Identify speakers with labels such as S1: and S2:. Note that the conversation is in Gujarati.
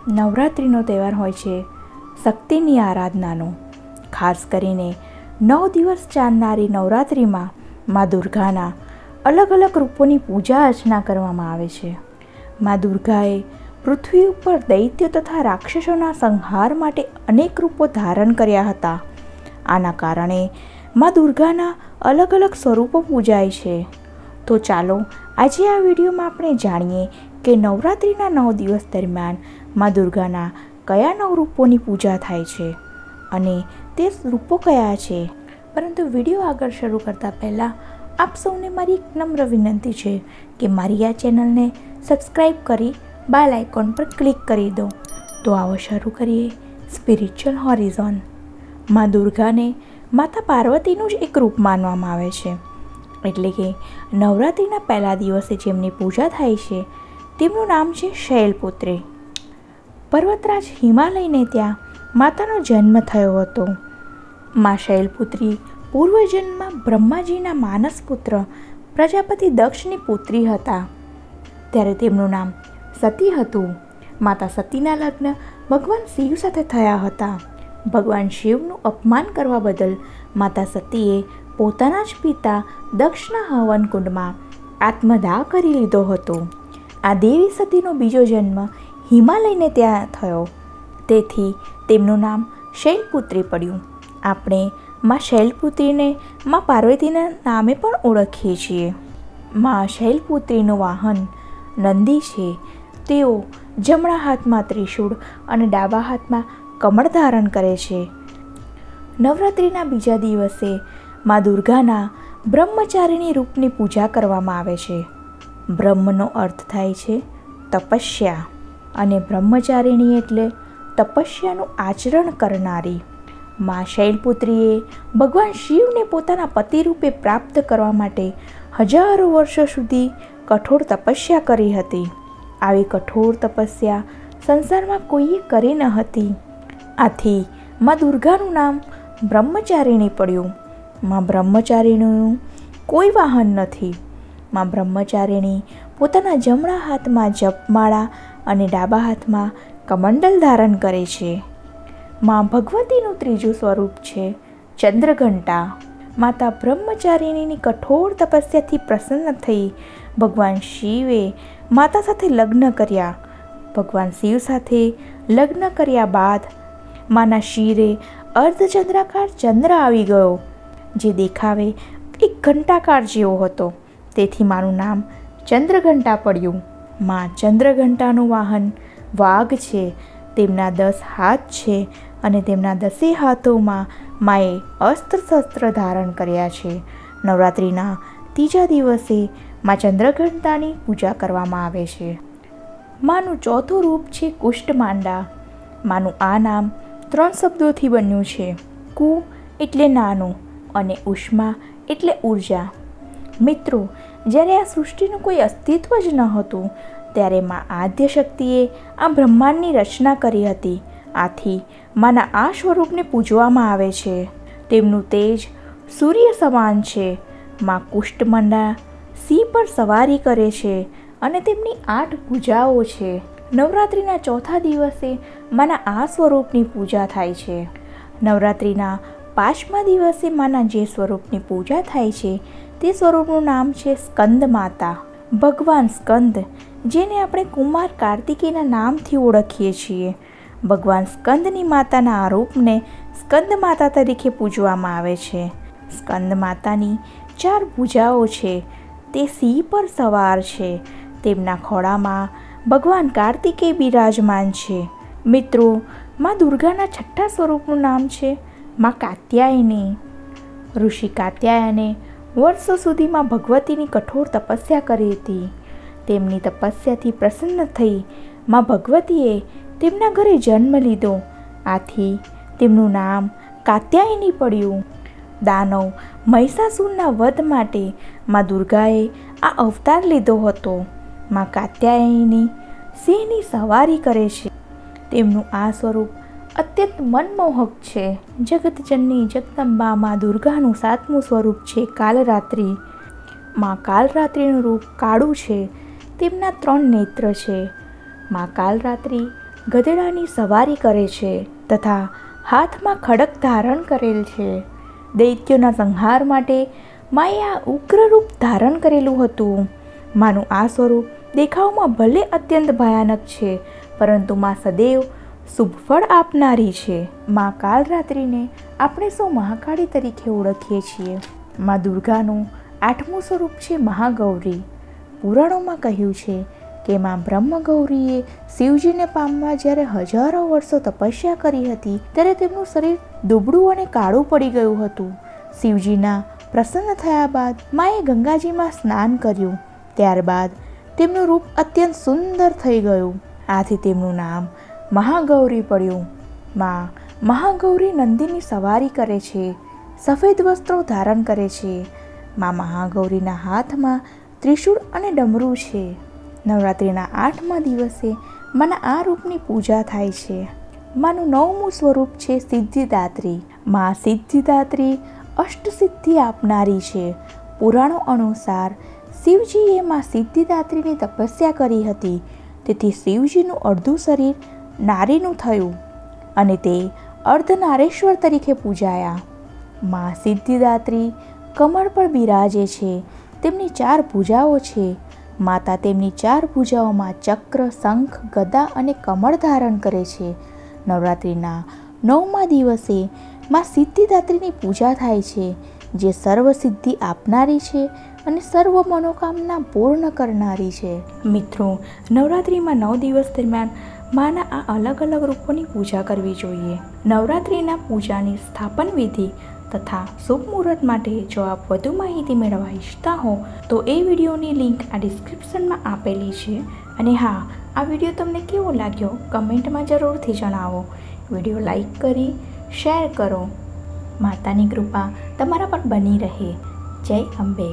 S1: નવરાત્રિનો તહેવાર હોય છે શક્તિની આરાધનાનો. ખાસ કરીને 9 દિવસ ચાલનારી નવરાત્રિમાં મા દુર્ગાના અલગ અલગ રૂપોની પૂજા અર્ચના કરવામાં આવે છે. મા દુર્ગાએ પૃથ્વી ઉપર દૈત્ય તથા રાક્ષસોના સંહાર માટે અનેક રૂપો ધારણ કર્યા હતા. આના કારણે મા દુર્ગાના અલગ અલગ સ્વરૂપો પૂજાય છે. તો ચાલો આજે આ વિડીયોમાં આપણે જાણીએ કે નવરાત્રિના 9 દિવસ દરમિયાન મા દુર્ગાના કયા 9 રૂપોની પૂજા થાય છે અને તે રૂપો કયા છે. પરંતુ વિડીયો આગળ શરૂ કરતાં પહેલાં આપ સૌને મારી એક નમ્ર વિનંતી છે કે મારી આ ચેનલને સબસ્ક્રાઈબ કરી બેલ આઇકોન પર ક્લિક કરી દો. તો આવો શરૂ કરીએ સ્પિરિચ્યુઅલ હોરિઝોન. મા દુર્ગાને માતા પાર્વતીનું જ એક રૂપ માનવામાં આવે છે. એટલે કે નવરાત્રિના પહેલા દિવસે જેમની પૂજા થાય છે તેમનું નામ છે શૈલપુત્રી. પર્વતરાજ હિમાલયને ત્યાં માતાનો જન્મ થયો હતો. મા શૈલપુત્રી પૂર્વજન્મમાં બ્રહ્માજીના માનસ પુત્ર પ્રજાપતિ દક્ષની પુત્રી હતા. ત્યારે તેમનું નામ સતી હતું. માતા સતીના લગ્ન ભગવાન શિવ સાથે થયા હતા. ભગવાન શિવનું અપમાન કરવા બદલ માતા સતીએ પોતાના જ પિતા દક્ષના હવન કુંડમાં આત્મદાહ કરી લીધો હતો. આ દેવી સતીનો બીજો જન્મ હિમાલયને ત્યાં થયો. તેથી તેમનું નામ શૈલપુત્રી પડ્યું. આપણે મા શૈલપુત્રીને મા પાર્વતીના નામે પણ ઓળખીએ છીએ. મા શૈલપુત્રીનું વાહન નંદી છે. તેઓ જમણા હાથમાં ત્રિશૂળ અને ડાબા હાથમાં કમળ ધારણ કરે છે. નવરાત્રિના બીજા દિવસે મા દુર્ગાના બ્રહ્મચારિણી રૂપની પૂજા કરવામાં આવે છે. બ્રહ્મનો અર્થ થાય છે તપસ્યા અને બ્રહ્મચારિણી એટલે તપસ્યાનું આચરણ કરનારી. મા શૈલપુત્રીએ ભગવાન શિવને પોતાના પતિ રૂપે પ્રાપ્ત કરવા માટે હજારો વર્ષો સુધી કઠોર તપસ્યા કરી હતી. આવી કઠોર તપસ્યા સંસારમાં કોઈએ કરી ન હતી. આથી મા દુર્ગાનું નામ બ્રહ્મચારિણી પડ્યું. મા બ્રહ્મચારિણીનું કોઈ વાહન નથી. મા બ્રહ્મચારિણી પોતાના જમણા હાથમાં જપમાળા અને ડાબા હાથમાં કમંડલ ધારણ કરે છે. મા ભગવતીનું ત્રીજું સ્વરૂપ છે ચંદ્રઘંટા. માતા બ્રહ્મચારિણીની કઠોર તપસ્યાથી પ્રસન્ન થઈ ભગવાન શિવે માતા સાથે લગ્ન કર્યા. ભગવાન શિવ સાથે લગ્ન કર્યા બાદ માના શિરે અર્ધચંદ્રાકાર ચંદ્ર આવી ગયો, જે દેખાવે એક ઘંટાકાર જેવો હતો. તેથી મારું નામ ચંદ્રઘંટા પડ્યું. મા ચંદ્રઘંટાનું વાહન વાઘ છે. તેમના 10 હાથ છે અને તેમના 10 હાથોમાં માએ અસ્ત્ર શસ્ત્ર ધારણ કર્યા છે. નવરાત્રિના ત્રીજા દિવસે મા ચંદ્રઘંટાની પૂજા કરવામાં આવે છે. માનું ચોથું રૂપ છે કુષ્ટમાંડા. માનું આ નામ 3 શબ્દોથી બન્યું છે. કુ એટલે નાનું અને ઉષ્મા એટલે ઉર્જા. મિત્રો, જ્યારે આ સૃષ્ટિનું કોઈ અસ્તિત્વ જ ન હતું ત્યારે મા આદ્ય શક્તિએ આ બ્રહ્માંડની રચના કરી હતી. આથી માના આ સ્વરૂપને પૂજવામાં આવે છે. તેમનું તેજ સૂર્ય સમાન છે. મા કુષ્ટમાંડા સિંહ પર સવારી કરે છે અને તેમની 8 ભુજાઓ છે. નવરાત્રિના ચોથા દિવસે માના આ સ્વરૂપની પૂજા થાય છે. નવરાત્રિના 5મા દિવસે માના જે સ્વરૂપની પૂજા થાય છે તે સ્વરૂપનું નામ છે સ્કંદ માતા. ભગવાન સ્કંદ, જેને આપણે કુમાર કાર્તિકેયના નામથી ઓળખીએ છીએ. ભગવાન સ્કંદની માતાના આ રૂપને સ્કંદ માતા તરીકે પૂજવામાં આવે છે. સ્કંદ માતાની 4 ભુજાઓ છે. તે સિંહ પર સવાર છે. તેમના ખોળામાં ભગવાન કાર્તિકેય બિરાજમાન છે. મિત્રો, મા દુર્ગાના છઠ્ઠા સ્વરૂપનું નામ છે મા કાત્યાયની. ઋષિ કાત્યાયને વર્ષો સુધીમાં ભગવતીની કઠોર તપસ્યા કરી હતી. તેમની તપસ્યાથી પ્રસન્ન થઈ મા ભગવતીએ તેમના ઘરે જન્મ લીધો. આથી તેમનું નામ કાત્યાયની પડ્યું. દાનવ મહિષાસુરના વધ માટે મા દુર્ગાએ આ અવતાર લીધો હતો. મા કાત્યાયની સિંહની સવારી કરે છે. તેમનું આ સ્વરૂપ અત્યંત મનમોહક છે. જગતજનની જગદંબા મા દુર્ગાનું 7મું સ્વરૂપ છે કાલરાત્રિ. મા કાલરાત્રિનું રૂપ કાળું છે. તેમના 3 નેત્ર છે. મા કાલરાત્રિ ગધેડાની સવારી કરે છે તથા હાથમાં ખડક ધારણ કરેલ છે. દૈત્યોના સંહાર માટે માએ આ ઉગ્ર રૂપ ધારણ કરેલું હતું. માનું આ સ્વરૂપ દેખાવમાં ભલે અત્યંત ભયાનક છે, પરંતુ માં સદૈવ શુભ ફળ આપનારી છે. માં કાલરાત્રિને આપણે સૌ મહાકાળી તરીકે ઓળખીએ છીએ. માં દુર્ગાનું 8મું સ્વરૂપ છે મહાગૌરી. પુરાણોમાં કહ્યું છે કે માં બ્રહ્મગૌરીએ શિવજીને પામવા જ્યારે હજારો વર્ષો તપસ્યા કરી હતી ત્યારે તેમનું શરીર દુબળું અને કાળું પડી ગયું હતું. શિવજીના પ્રસન્ન થયા બાદ માએ ગંગાજીમાં સ્નાન કર્યું. ત્યારબાદ તેમનું રૂપ અત્યંત સુંદર થઈ ગયું. આથી તેમનું નામ મહાગૌરી પડ્યું. માં મહાગૌરી નંદીની સવારી કરે છે, સફેદ વસ્ત્રો ધારણ કરે છે. માં મહાગૌરીના હાથમાં ત્રિશૂળ અને ડમરું છે. નવરાત્રિના 8મા દિવસે માના આ રૂપની પૂજા થાય છે. માનું 9મું સ્વરૂપ છે સિદ્ધિદાત્રી. માં સિદ્ધિદાત્રી અષ્ટસિદ્ધિ આપનારી છે. પુરાણો અનુસાર શિવજીએ માં સિદ્ધિદાત્રીની તપસ્યા કરી હતી, તેથી શિવજીનું અડધું શરીર નારીનું થયું અને તે અર્ધનારેશ્વર તરીકે પૂજાયા. માં સિદ્ધિદાત્રી કમળ પર બિરાજે છે. તેમની 4 ભુજાઓ છે. માતા તેમની 4 ભુજાઓમાં ચક્ર, શંખ, ગદા અને કમળ ધારણ કરે છે. નવરાત્રિના 9મા દિવસે માં સિદ્ધિદાત્રીની પૂજા થાય છે, જે સર્વ સિદ્ધિ આપનારી છે અને સર્વ મનોકામના પૂર્ણ કરનારી છે. મિત્રો, નવરાત્રિમાં 9 દિવસ દરમિયાન માના આ અલગ અલગ રૂપોની પૂજા કરવી જોઈએ. નવરાત્રિના પૂજાની સ્થાપન વિધિ તથા શુભ મુહૂર્ત માટે જો આપ વધુ માહિતી મેળવવા ઈચ્છતા હો તો એ વિડીયોની લિંક આ ડિસ્ક્રિપ્શનમાં આપેલી છે. અને હા, આ વિડીયો તમને કેવો લાગ્યો કમેન્ટમાં જરૂરથી જણાવો. વિડીયો લાઈક કરી શેર કરો. માતાની કૃપા તમારા પર બની રહે. જય અંબે.